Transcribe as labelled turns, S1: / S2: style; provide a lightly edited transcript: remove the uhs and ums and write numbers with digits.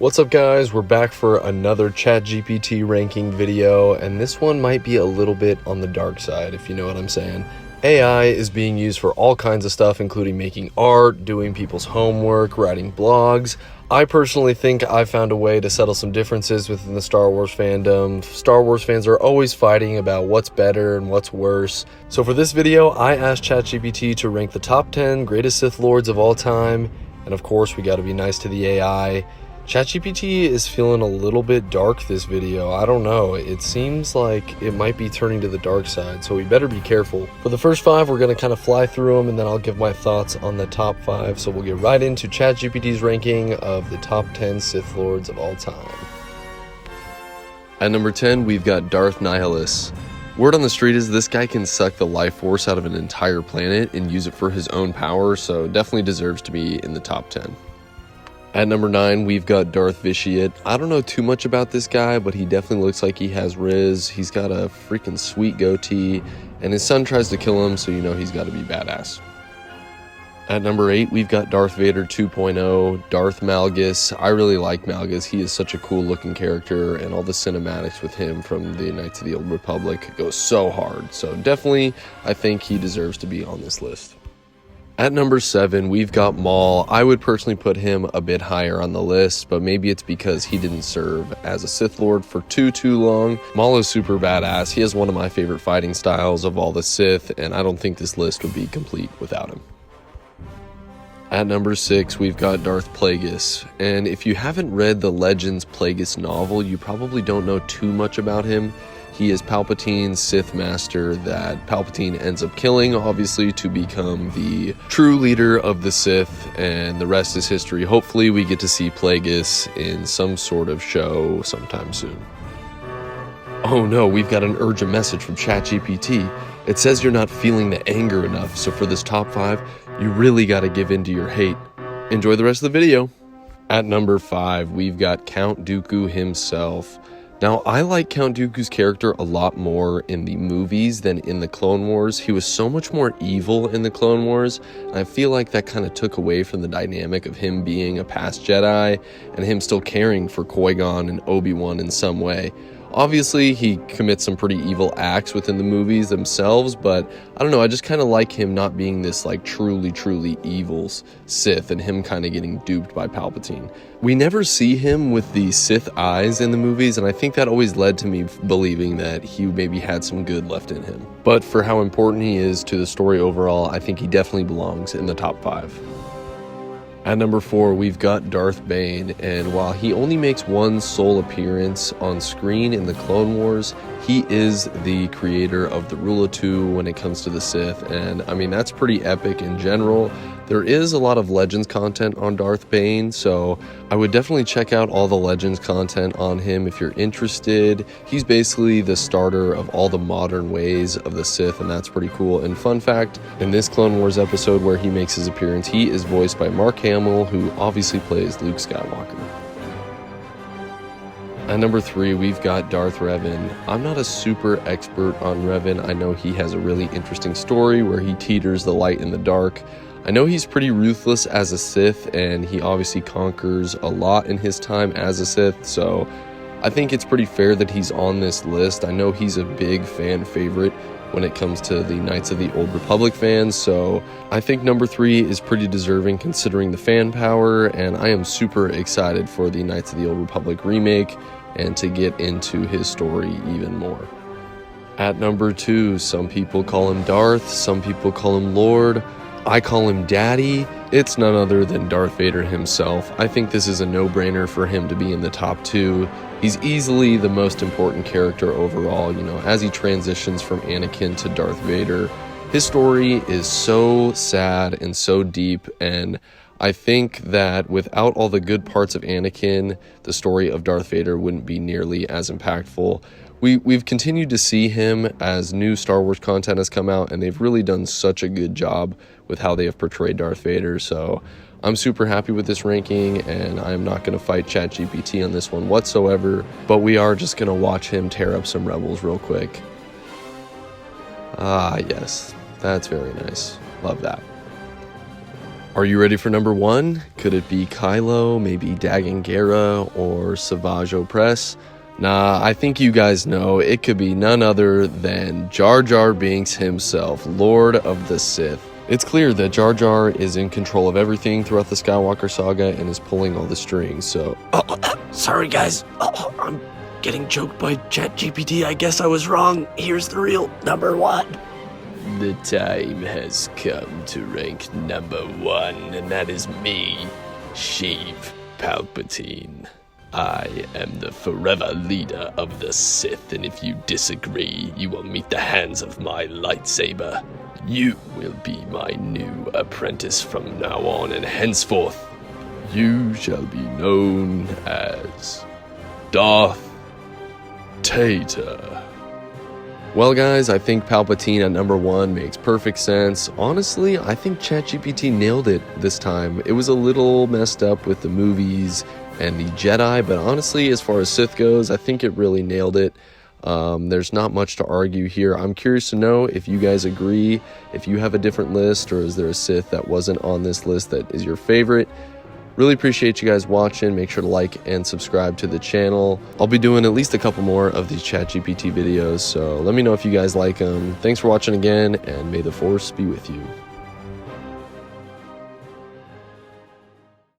S1: What's up guys, we're back for another ChatGPT ranking video, and this one might be a little bit on the dark side, if you know what I'm saying. AI is being used for all kinds of stuff, including making art, doing people's homework, writing blogs. I personally think I've found a way to settle some differences within the Star Wars fandom. Star Wars fans are always fighting about what's better and what's worse. So for this video, I asked ChatGPT to rank the top 10 greatest Sith Lords of all time, and of course we gotta be nice to the AI. ChatGPT is feeling a little bit dark this video. I don't know, it seems like it might be turning to the dark side, so we better be careful. For the first 5, we're going to kind of fly through them, and then I'll give my thoughts on the top 5. So we'll get right into ChatGPT's ranking of the top 10 Sith Lords of all time. At number 10, we've got Darth NIHILUS. Word on the street is this guy can suck the life force out of an entire planet and use it for his own power, so definitely deserves to be in the top 10. At number 9, we've got Darth VITIATE. I don't know too much about this guy, but he definitely looks like he has Riz. He's got a freaking sweet goatee, and his son tries to kill him, so you know he's got to be badass. At number 8, we've got Darth Vader 2.0, Darth MALGUS. I really like MALGUS. He is such a cool looking character, and all the cinematics with him from the Knights of the Old Republic go so hard. So definitely, I think he deserves to be on this list. At number 7, we've got MAUL. I would personally put him a bit higher on the list, but maybe it's because he didn't serve as a Sith Lord for too long. MAUL is super badass. He has one of my favorite fighting styles of all the Sith, and I don't think this list would be complete without him. At number 6, we've got Darth Plagueis, and if you haven't read the Legends Plagueis novel, you probably don't know too much about him. He is Palpatine's Sith master that Palpatine ends up killing, obviously, to become the true leader of the Sith, and the rest is history. Hopefully we get to see Plagueis in some sort of show sometime soon. Oh no, we've got an urgent message from ChatGPT. It says you're not feeling the anger enough, so for this top 5, you really gotta give in to your hate. Enjoy the rest of the video. At number 5, we've got Count Dooku himself. Now, I like Count Dooku's character a lot more in the movies than in the Clone Wars. He was so much more evil in the Clone Wars, and I feel like that kind of took away from the dynamic of him being a past Jedi and him still caring for Qui-Gon and Obi-Wan in some way. Obviously, he commits some pretty evil acts within the movies themselves, but I don't know, I just kind of like him not being this like truly evil Sith and him kind of getting duped by Palpatine. We never see him with the Sith eyes in the movies, and I think that always led to me believing that he maybe had some good left in him. But for how important he is to the story overall, I think he definitely belongs in the top 5. At number 4, we've got Darth Bane, and while he only makes one sole appearance on screen in the Clone Wars, he is the creator of the Rule of Two when it comes to the Sith, and I mean, that's pretty epic in general. There is a lot of Legends content on Darth Bane, so I would definitely check out all the Legends content on him if you're interested. He's basically the starter of all the modern ways of the Sith, and that's pretty cool. And fun fact, in this Clone Wars episode where he makes his appearance, he is voiced by Mark Hamill, who obviously plays Luke Skywalker. At number 3, we've got Darth Revan. I'm not a super expert on Revan. I know he has a really interesting story where he teeters the light in the dark. I know he's pretty ruthless as a Sith, and he obviously conquers a lot in his time as a Sith, so I think it's pretty fair that he's on this list. I know he's a big fan favorite when it comes to the Knights of the Old Republic fans, so I think number 3 is pretty deserving considering the fan power, and I am super excited for the Knights of the Old Republic remake and to get into his story even more. At number 2, some people call him Darth, some people call him Lord. I call him Daddy. It's none other than Darth Vader himself. I think this is a no-brainer for him to be in the top 2. He's easily the most important character overall, you know, as he transitions from Anakin to Darth Vader. His story is so sad and so deep, and I think that without all the good parts of Anakin, the story of Darth Vader wouldn't be nearly as impactful. We've continued to see him as new Star Wars content has come out, and they've really done such a good job with how they have portrayed Darth Vader, so I'm super happy with this ranking, and I'm not going to fight ChatGPT on this one whatsoever, but we are just going to watch him tear up some rebels real quick. Ah, yes, that's very nice. Love that. Are you ready for number 1? Could it be Kylo, maybe Dagan Gera, or Savage Opress? Nah, I think you guys know. It could be none other than Jar Jar Binks himself, Lord of the Sith. It's clear that Jar Jar is in control of everything throughout the Skywalker saga and is pulling all the strings, so...
S2: Sorry guys, I'm getting choked by ChatGPT. I guess I was wrong. Here's the real number 1.
S3: The time has come to rank number 1, and that is me, Sheev Palpatine. I am the forever leader of the Sith, and if you disagree, you will meet the hands of my lightsaber. You will be my new apprentice from now on, and henceforth, you shall be known as Darth Tater.
S1: Well guys, I think Palpatine at number 1 makes perfect sense. Honestly, I think ChatGPT nailed it this time. It was a little messed up with the movies and the Jedi, but honestly, as far as Sith goes, I think it really nailed it. There's not much to argue here. I'm curious to know if you guys agree, if you have a different list, or is there a Sith that wasn't on this list that is your favorite? Really appreciate you guys watching. Make sure to like and subscribe to the channel. I'll be doing at least a couple more of these ChatGPT videos, so let me know if you guys like them. Thanks for watching again, and may the Force be with you.